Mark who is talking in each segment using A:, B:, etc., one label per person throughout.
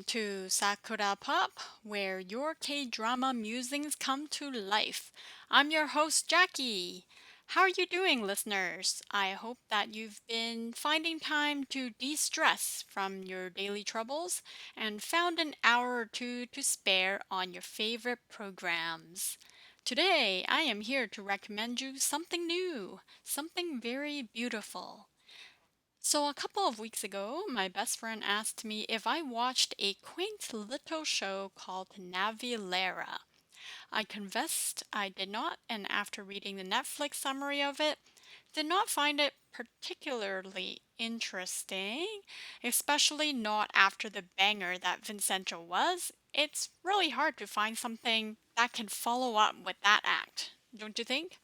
A: to Sakura Pop, where your K drama musings come to life. I'm your host, Jackie. How are you doing, listeners? I hope that you've been finding time to de stress from your daily troubles and found an hour or two to spare on your favorite programs. Today, I am here to recommend you something new, something very beautiful. So, a couple of weeks ago, my best friend asked me if I watched a quaint little show called Navillera. I confessed I did not, and after reading the Netflix summary of it, did not find it particularly interesting, especially not after the banger that Vincenzo was. It's really hard to find something that can follow up with that act, don't you think?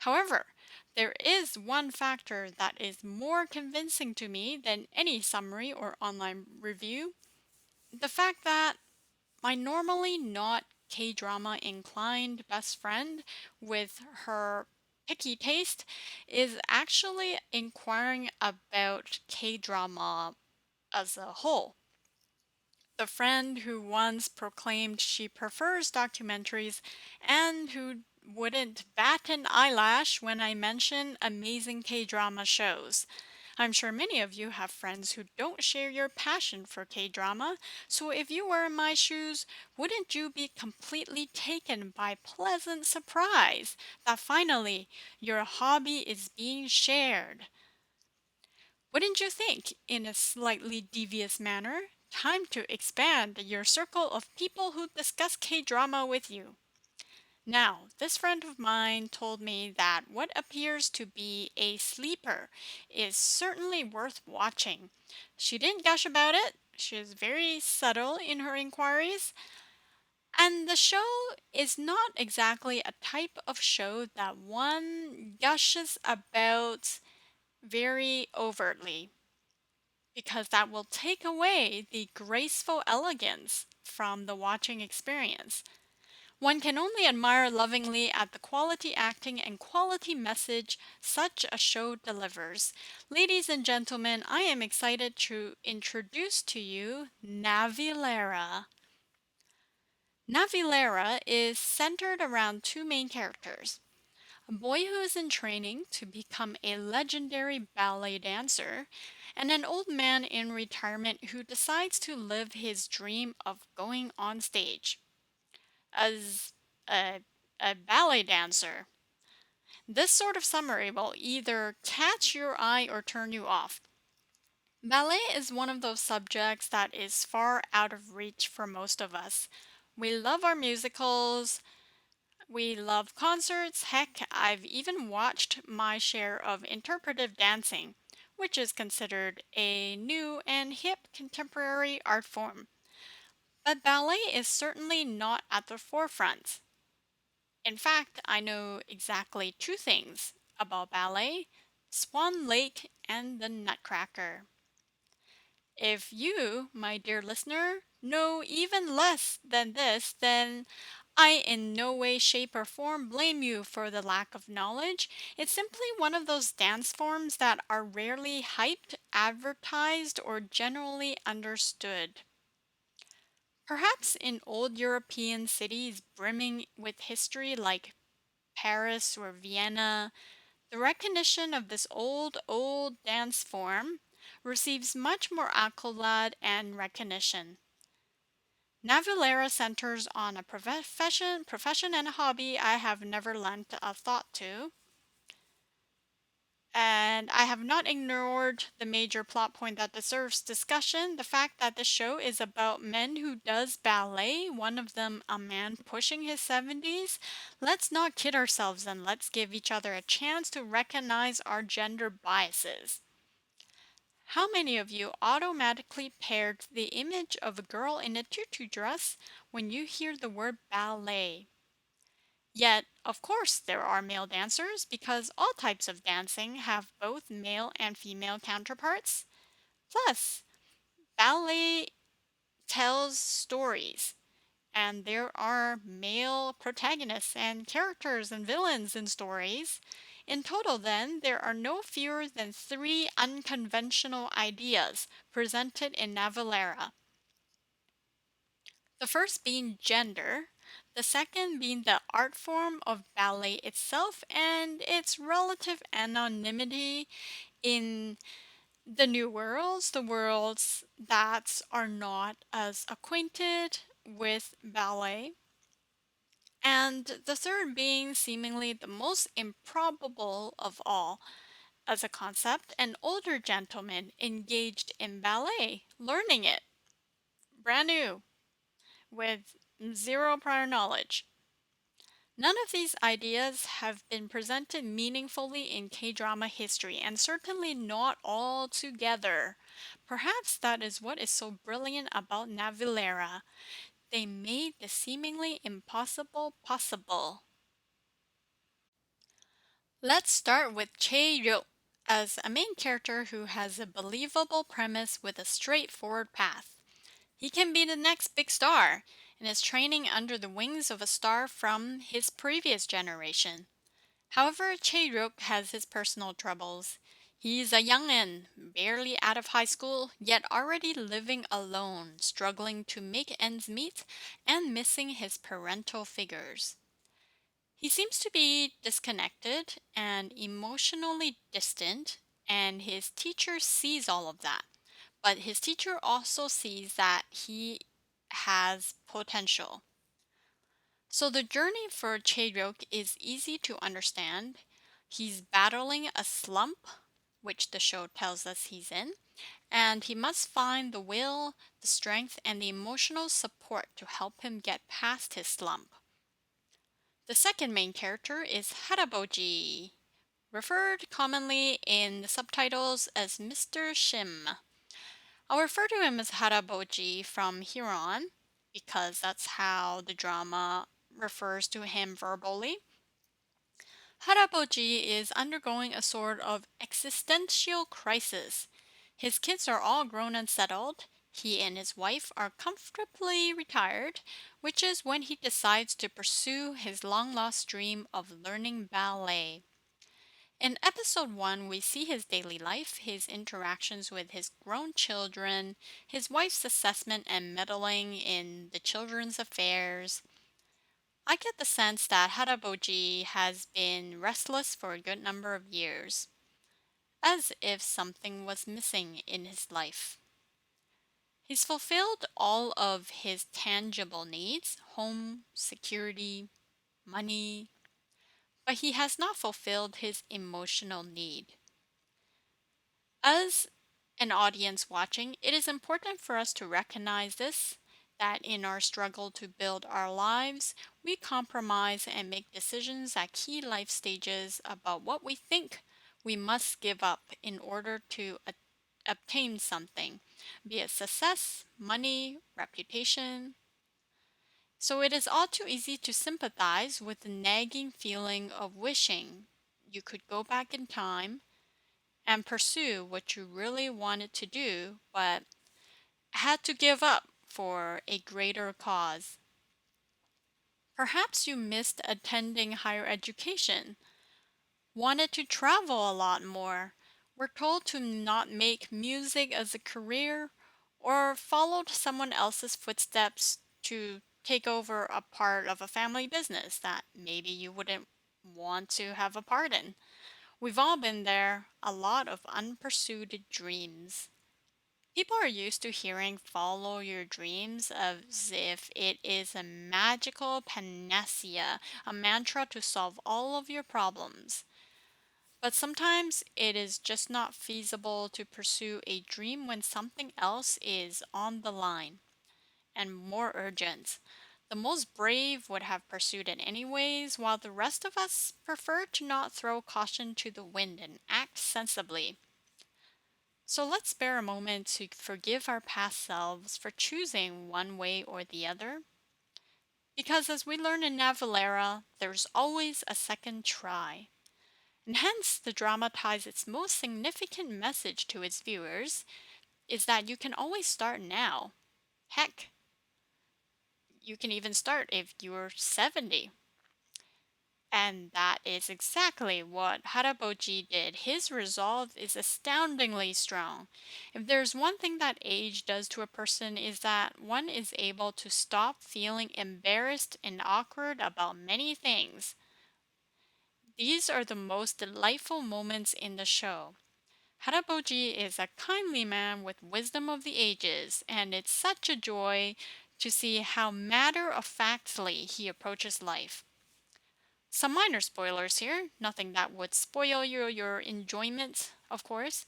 A: However, there is one factor that is more convincing to me than any summary or online review: the fact that my normally not K drama inclined best friend, with her picky taste, is actually inquiring about K drama as a whole. The friend who once proclaimed she prefers documentaries and who wouldn't bat an eyelash when I mention amazing K drama shows. I'm sure many of you have friends who don't share your passion for K drama, so if you were in my shoes, wouldn't you be completely taken by pleasant surprise that finally your hobby is being shared? Wouldn't you think, in a slightly devious manner, time to expand your circle of people who discuss K drama with you? Now, this friend of mine told me that what appears to be a sleeper is certainly worth watching. She didn't gush about it, she is very subtle in her inquiries, and the show is not exactly a type of show that one gushes about very overtly, because that will take away the graceful elegance from the watching experience. One can only admire lovingly at the quality acting and quality message such a show delivers. Ladies and gentlemen, I am excited to introduce to you Navillera. Navillera is centered around two main characters: a boy who is in training to become a legendary ballet dancer, and an old man in retirement who decides to live his dream of going on stage as a, a ballet dancer. This sort of summary will either catch your eye or turn you off. Ballet is one of those subjects that is far out of reach for most of us. We love our musicals, we love concerts. Heck, I've even watched my share of interpretive dancing, which is considered a new and hip contemporary art form. But ballet is certainly not at the forefront. In fact, I know exactly two things about ballet: Swan Lake and the Nutcracker. If you, my dear listener, know even less than this, then I in no way, shape, or form blame you for the lack of knowledge. It's simply one of those dance forms that are rarely hyped, advertised, or generally understood. Perhaps in old European cities brimming with history like Paris or Vienna, the recognition of this old dance form receives much more accolade and recognition. Navillera centers on a profession and a hobby I have never lent a thought to, and I have not ignored the major plot point that deserves discussion: the fact that the show is about men who does ballet, one of them a man pushing his 70s. Let's not kid ourselves and let's give each other a chance to recognize our gender biases. How many of you automatically paired the image of a girl in a tutu dress when you hear the word ballet? Yet, of course, there are male dancers, because all types of dancing have both male and female counterparts. Plus, ballet tells stories, and there are male protagonists and characters and villains in stories. In total, then, there are no fewer than three unconventional ideas presented in Navillera. The first being gender, the second being the art form of ballet itself and its relative anonymity in the new worlds, the worlds that are not as acquainted with ballet. And the third being seemingly the most improbable of all as a concept, an older gentleman engaged in ballet, learning it, brand new, with zero prior knowledge. None of these ideas have been presented meaningfully in K drama history, and certainly not all together. Perhaps that is what is so brilliant about Navillera. They made the seemingly impossible possible. Let's start with Chae-ryo as a main character who has a believable premise with a straightforward path. He can be the next big star and is training under the wings of a star from his previous generation. However, Chae-ryuk has his personal troubles. He's a youngin', barely out of high school, yet already living alone, struggling to make ends meet and missing his parental figures. He seems to be disconnected and emotionally distant, and his teacher sees all of that. But his teacher also sees that he has potential. So the journey for Chae-ryuk is easy to understand. He's battling a slump, which the show tells us he's in, and he must find the will, the strength, and the emotional support to help him get past his slump. The second main character is Haraboji, referred commonly in the subtitles as Mr. Shim. I'll refer to him as Haraboji from here on because that's how the drama refers to him verbally. Haraboji is undergoing a sort of existential crisis. His kids are all grown and settled. He and his wife are comfortably retired, which is when he decides to pursue his long lost dream of learning ballet. In episode 1, we see his daily life, his interactions with his grown children, his wife's assessment and meddling in the children's affairs. I get the sense that Haraboji has been restless for a good number of years, as if something was missing in his life. He's fulfilled all of his tangible needs home, security, money, but he has not fulfilled his emotional need. As an audience watching, it is important for us to recognize this that in our struggle to build our lives, we compromise and make decisions at key life stages about what we think we must give up in order to obtain something, be it success, money, reputation. So it is all too easy to sympathize with the nagging feeling of wishing you could go back in time and pursue what you really wanted to do, but had to give up for a greater cause. Perhaps you missed attending higher education, wanted to travel a lot more, were told to not make music as a career, or followed someone else's footsteps to take over a part of a family business that maybe you wouldn't want to have a part in. We've all been there, a lot of unpursued dreams. People are used to hearing follow your dreams as if it is a magical panacea, a mantra to solve all of your problems. But sometimes it is just not feasible to pursue a dream when something else is on the line and more urgent. The most brave would have pursued it anyways, while the rest of us prefer to not throw caution to the wind and act sensibly. So let's spare a moment to forgive our past selves for choosing one way or the other. Because as we learn in Navillera, there's always a second try. And hence, the drama ties its most significant message to its viewers is that you can always start now. Heck, you can even start if you're 70. And that is exactly what Haraboji did. His resolve is astoundingly strong. If there's one thing that age does to a person is that one is able to stop feeling embarrassed and awkward about many things. These are the most delightful moments in the show. Haraboji is a kindly man with wisdom of the ages, and it's such a joy to see how matter of factly he approaches life. Some minor spoilers here, nothing that would spoil your enjoyment, of course.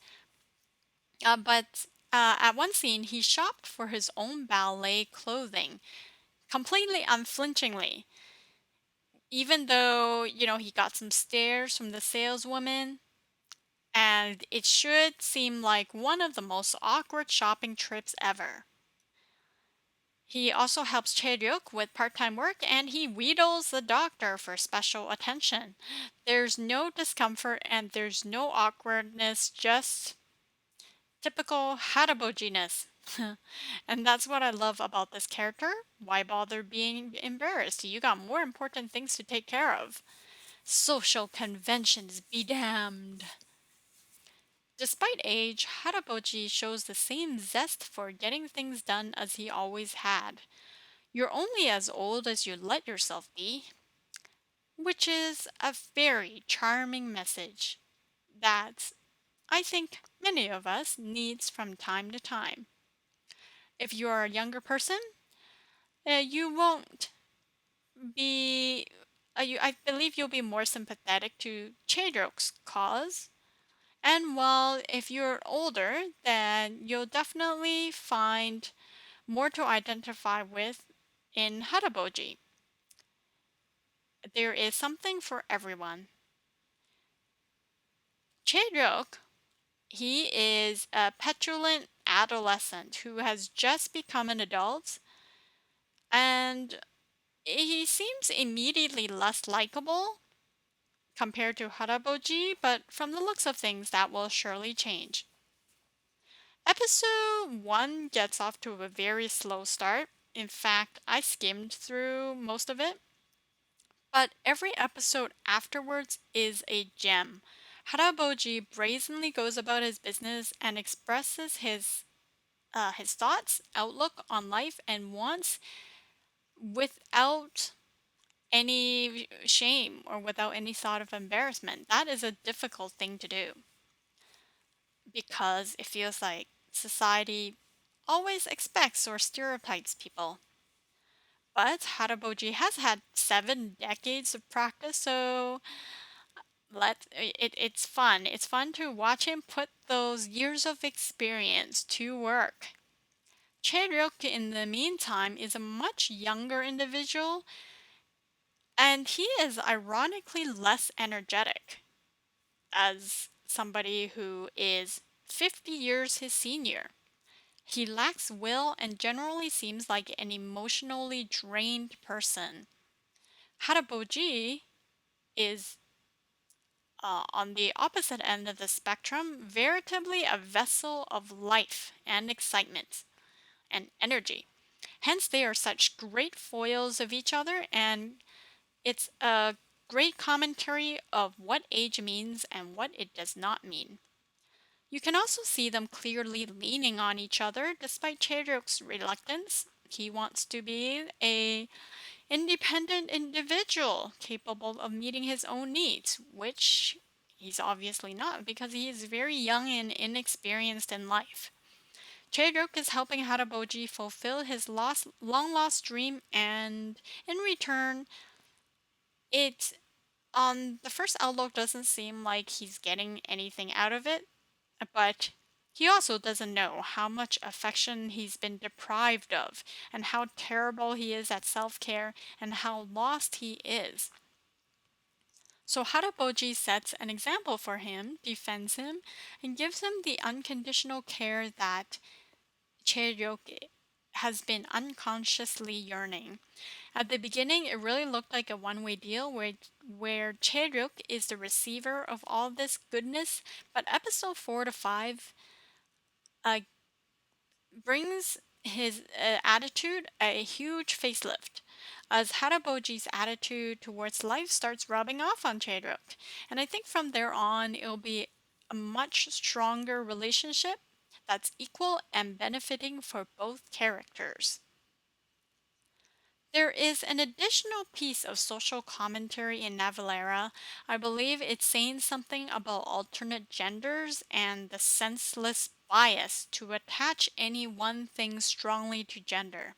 A: But at one scene, he shopped for his own ballet clothing, completely unflinchingly. Even though, he got some stares from the saleswoman, and it should seem like one of the most awkward shopping trips ever. He also helps Chae-ryuk with part-time work and he wheedles the doctor for special attention. There's no discomfort and there's no awkwardness, just typical Harabojiness. And that's what I love about this character. Why bother being embarrassed? You got more important things to take care of. Social conventions be damned. Despite age, Haraboji shows the same zest for getting things done as he always had. You're only as old as you let yourself be, which is a very charming message that I think many of us needs from time to time. If you are a younger person, you won't be I believe you'll be more sympathetic to Chaedrok's cause. And while if you're older, then you'll definitely find more to identify with in Haraboji. There is something for everyone. Chaedrok, he is a petulant adolescent who has just become an adult, and he seems immediately less likable compared to Haraboji, but from the looks of things, that will surely change. Episode 1 gets off to a very slow start. In fact, I skimmed through most of it, but every episode afterwards is a gem. Haraboji brazenly goes about his business and expresses his thoughts, outlook on life, and wants without any shame or without any thought of embarrassment. That is a difficult thing to do because it feels like society always expects or stereotypes people. But Haraboji has had 7 decades of practice, so it's fun. It's fun to watch him put those years of experience to work. Chae-ryuk, in the meantime, is a much younger individual, and he is ironically less energetic as somebody who is 50 years his senior. He lacks will and generally seems like an emotionally drained person. Haraboji is on the opposite end of the spectrum, veritably a vessel of life and excitement and energy. Hence, they are such great foils of each other, and it's a great commentary of what age means and what it does not mean. You can also see them clearly leaning on each other despite Chae-ryuk's reluctance. He wants to be a independent individual capable of meeting his own needs, which he's obviously not because he is very young and inexperienced in life. Chae-ryuk is helping Haraboji fulfill his long lost dream, and in return, it on the first outlook doesn't seem like he's getting anything out of it, but he also doesn't know how much affection he's been deprived of, and how terrible he is at self care, and how lost he is. So Haraboji sets an example for him, defends him, and gives him the unconditional care that Chae-ryuk has been unconsciously yearning. At the beginning, it really looked like a one-way deal where Chae-ryuk is the receiver of all this goodness, but episode 4 to 5 uh, brings his attitude a huge facelift. as Haraboji's attitude towards life starts rubbing off on Chaedruk. And I think from there on, it'll be a much stronger relationship that's equal and benefiting for both characters. There is an additional piece of social commentary in Navillera. I believe it's saying something about alternate genders and the senseless bias to attach any one thing strongly to gender.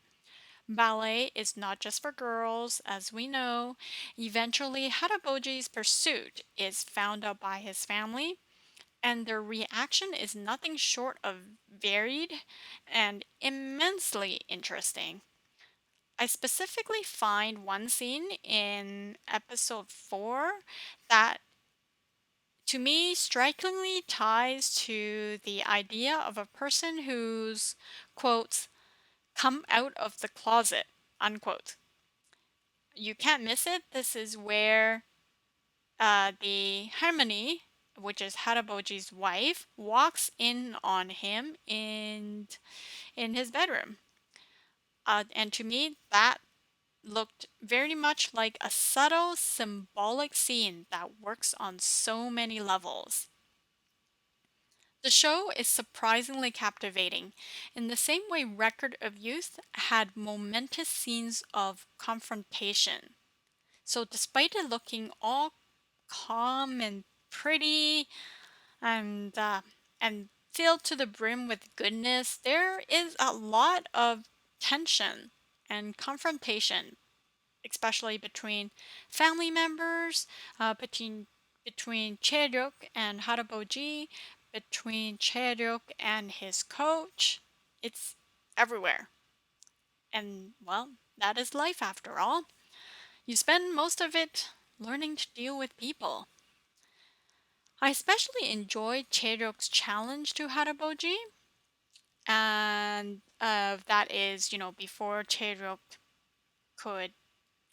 A: Ballet is not just for girls, as we know. Eventually, Haraboji's pursuit is found out by his family, and their reaction is nothing short of varied and immensely interesting. I specifically find one scene in episode 4 that to me strikingly ties to the idea of a person who's, quote, come out of the closet, unquote. You can't miss it. This is where the Harmony, which is Haraboji's wife, walks in on him in his bedroom. And to me, that looked very much like a subtle symbolic scene that works on so many levels. The show is surprisingly captivating in the same way Record of Youth had momentous scenes of confrontation. So, despite it looking all calm and pretty and filled to the brim with goodness, there is a lot of tension and confrontation, especially between family members, between Chaedruk and Haraboji, between Chaedruk and his coach. It's everywhere. And well, that is life after all. You spend most of it learning to deal with people. I especially enjoyed Chaedruk's challenge to Haraboji, and that is, before Chaedruk could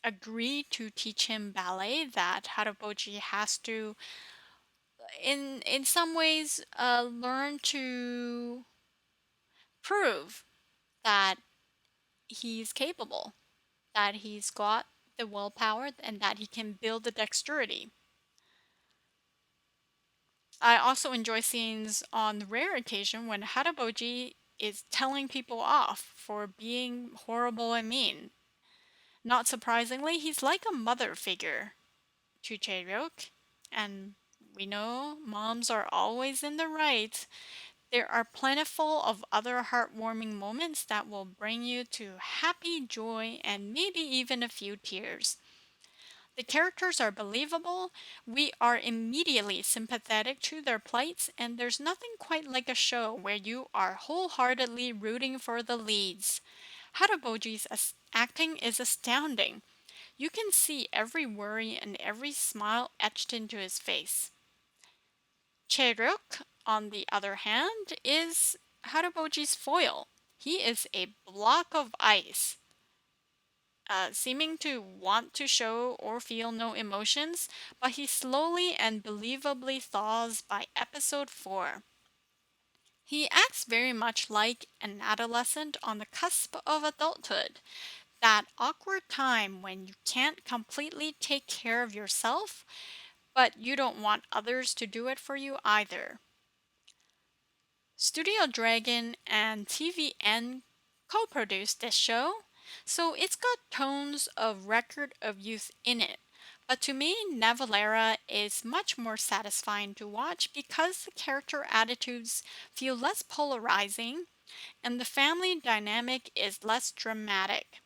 A: agree to teach him ballet, that Haraboji has to, in some ways, learn to prove that he's capable, that he's got the willpower, and that he can build the dexterity. I also enjoy scenes on the rare occasion when Haraboji is telling people off for being horrible and mean. Not surprisingly, he's like a mother figure to Chaeryeok, and we know moms are always in the right. There are plentiful of other heartwarming moments that will bring you to happy joy and maybe even a few tears. The characters are believable, we are immediately sympathetic to their plights, and there's nothing quite like a show where you are wholeheartedly rooting for the leads. Haraboji's acting is astounding. You can see every worry and every smile etched into his face. Cheruk, on the other hand, is Haraboji's foil. He is a block of ice, seeming to want to show or feel no emotions, but he slowly and believably thaws by episode 4. He acts very much like an adolescent on the cusp of adulthood, that awkward time when you can't completely take care of yourself, but you don't want others to do it for you either. Studio Dragon and TVN co produced this show, so it's got tones of Record of Youth in it. But to me, Navillera is much more satisfying to watch because the character attitudes feel less polarizing and the family dynamic is less dramatic.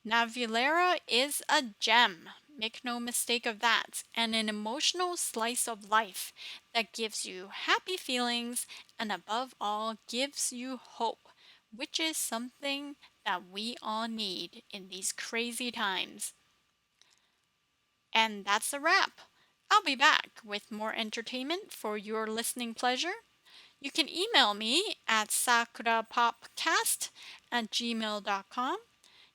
A: Navillera is a gem, make no mistake of that, and an emotional slice of life that gives you happy feelings and above all gives you hope, which is something that we all need in these crazy times. And that's a wrap. I'll be back with more entertainment for your listening pleasure. You can email me at sakurapopcast@gmail.com.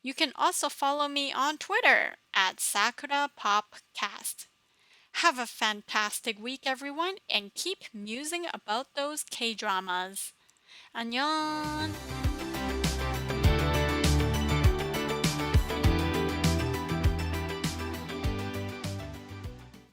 A: You can also follow me on Twitter at SakuraPopcast. Have a fantastic week, everyone, and keep musing about those K dramas. 안녕!